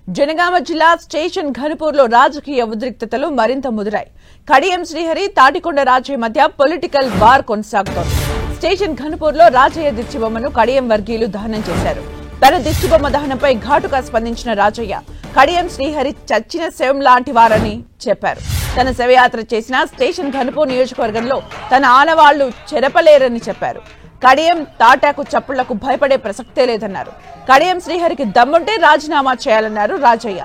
జనగామ జిల్లా స్టేషన్ ఘనపూర్లో రాజకీయ ఉద్రిక్తతలు మరింత ముదిరాయి. కడియం శ్రీహరి, తాటికొండ రాజయ్య మధ్య పొలిటికల్ వార్ కొనసాగుతోంది. స్టేషన్ ఘనపూర్లో రాజయ్య దిష్టిబొమ్మను కడియం వర్గీయులు దహనం చేశారు. తన దిష్టిబొమ్మ దహనంపై ఘాటుగా స్పందించిన రాజయ్య, కడియం శ్రీహరి చచ్చిన శవం లాంటి వారని చెప్పారు. తన శవయాత్ర చేసిన స్టేషన్ ఘనపూర్ నియోజకవర్గంలో తన ఆనవాళ్లు చెరపలేరని చెప్పారు. కడియం తాటాకు చప్పుళ్లకు భయపడే ప్రసక్తే లేదన్నారు. కడియం శ్రీహరికి దమ్ముంటే రాజీనామా చేయాలన్నారు రాజయ్య.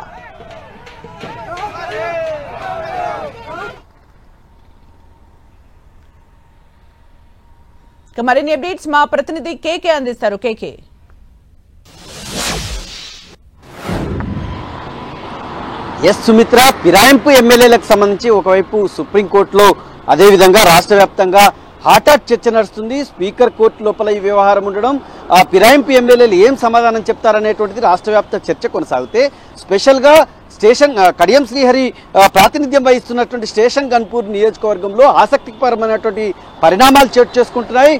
మరిన్ని అప్డేట్స్ మా ప్రతినిధి కేకే అందిస్తారు. కేకే, ఎస్ సుమిత్ర, ఫిరాయింపు ఎమ్మెల్యేలకు సంబంధించి ఒకవైపు సుప్రీంకోర్టులో అదేవిధంగా రాష్ట్ర వ్యాప్తంగా హాటాట్ చర్చ నడుస్తుంది. స్పీకర్ కోర్టు లోపల ఈ వ్యవహారం ఉండడం, ఆ ఫిరాయింపు ఎమ్మెల్యేలు ఏం సమాధానం చెప్తారనేటువంటిది రాష్ట్ర వ్యాప్త చర్చ కొనసాగితే, స్పెషల్గా స్టేషన్ కడియం శ్రీహరి ప్రాతినిధ్యం వహిస్తున్నటువంటి స్టేషన్ గన్పూర్ నియోజకవర్గంలో ఆసక్తికరమైనటువంటి పరిణామాలు చోటు చేసుకుంటున్నాయి.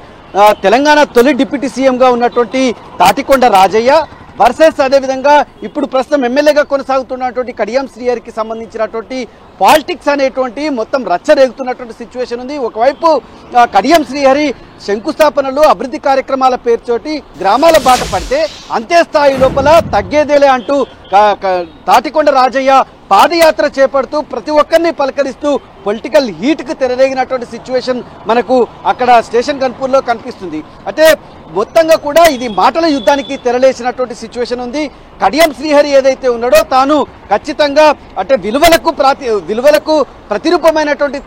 తెలంగాణ తొలి డిప్యూటీ సీఎంగా ఉన్నటువంటి తాటికొండ రాజయ్య వర్సెస్ అదేవిధంగా ఇప్పుడు ప్రస్తుతం ఎమ్మెల్యేగా కొనసాగుతున్నటువంటి కడియం శ్రీహరికి సంబంధించినటువంటి పాలిటిక్స్ అనేటువంటి మొత్తం రచ్చరేగుతున్నటువంటి సిచ్యువేషన్ ఉంది. ఒకవైపు కడియం శ్రీహరి శంకుస్థాపనలు, అభివృద్ధి కార్యక్రమాల పేరుతోటి గ్రామాల బాట పడితే అంతే స్థాయి లోపల తగ్గేదేలే అంటూ తాటికొండ రాజయ్య పాదయాత్ర చేపడుతూ ప్రతి ఒక్కరిని పలకరిస్తూ పొలిటికల్ హీట్కు తెరరేగినటువంటి సిచ్యువేషన్ మనకు అక్కడ స్టేషన్ గన్పూర్లో కనిపిస్తుంది. అంటే మొత్తంగా కూడా ఇది మాటల యుద్ధానికి తెరలేసినటువంటి సిచ్యువేషన్ ఉంది. కడియం శ్రీహరి ఏదైతే ఉన్నాడో తాను ఖచ్చితంగా అంటే విలువలకు ప్రతిరూపమైనటువంటి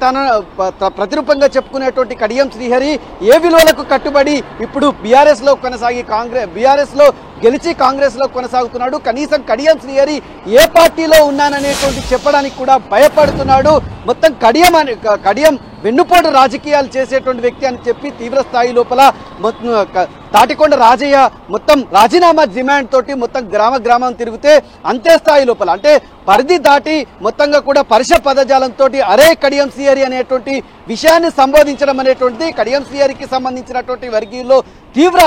ప్రతిరూపంగా చెప్పుకునేటువంటి కడియం శ్రీహరి ఏ విలువలకు కట్టుబడి ఇప్పుడు బీఆర్ఎస్ లో కొనసాగి బీఆర్ఎస్ లో గెలిచి కాంగ్రెస్ లో కొనసాగుతున్నాడు. కనీసం కడియం శ్రీహరి ఏ పార్టీలో ఉన్నాననేటువంటి చెప్పడానికి కూడా భయపడుతున్నాడు. మొత్తం కడియం వెన్నుపోటు రాజకీయాలు చేసేటువంటి వ్యక్తి అని చెప్పి తీవ్ర స్థాయి లోపల తాటికొండ రాజయ్య మొత్తం రాజీనామా డిమాండ్ తోటి మొత్తం గ్రామం తిరిగితే అంతే స్థాయి లోపల అంటే పరిధి దాటి మొత్తంగా కూడా పరుష పదజాలంతో అరే కడియం శ్రీహరి అనేటువంటి విషయాన్ని సంబోధించడం అనేటువంటిది కడియం శ్రీహరికి సంబంధించినటువంటి వర్గీయుల్లో తీవ్ర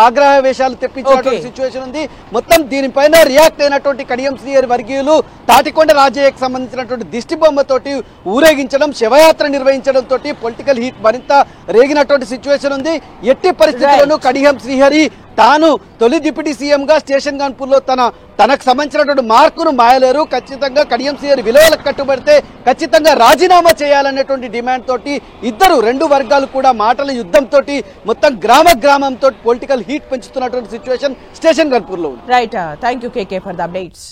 ఆగ్రహవేశాలు తెప్పించినటువంటి సిచ్యువేషన్ ఉంది. మొత్తం దీనిపైన రియాక్ట్ అయినటువంటి కడియం శ్రీహరి వర్గీయులు తాటికొండ రాజయ్యకు సంబంధించినటువంటి దిష్టి బొమ్మతోటి ఊరేగించడం, శవయాత్ర నిర్వహించడం తోటి పొలిటికల్ హీట్ మరింత రేగినటువంటి సిచ్యువేషన్ ఉంది. ఎట్టి పరిస్థితుల్లోనూ కడియం శ్రీహరి తాను తొలి డిప్యూటీ సీఎంగా స్టేషన్ గన్పూర్లో తనకు సంబంధించినటువంటి మార్కును మాయలేరు. ఖచ్చితంగా కడియం శ్రీహరి విలువలకు కట్టుబడితే ఖచ్చితంగా రాజీనామా చేయాలనేటువంటి డిమాండ్ తోటి రెండు వర్గాలు కూడా మాటల యుద్ధంతో మొత్తం గ్రామంతో పొలిటికల్ హీట్ పెంచుతున్నటువంటి సిచ్యువేషన్ స్టేషన్ గన్పూర్లో ఉంది. Right, thank you KK for the updates.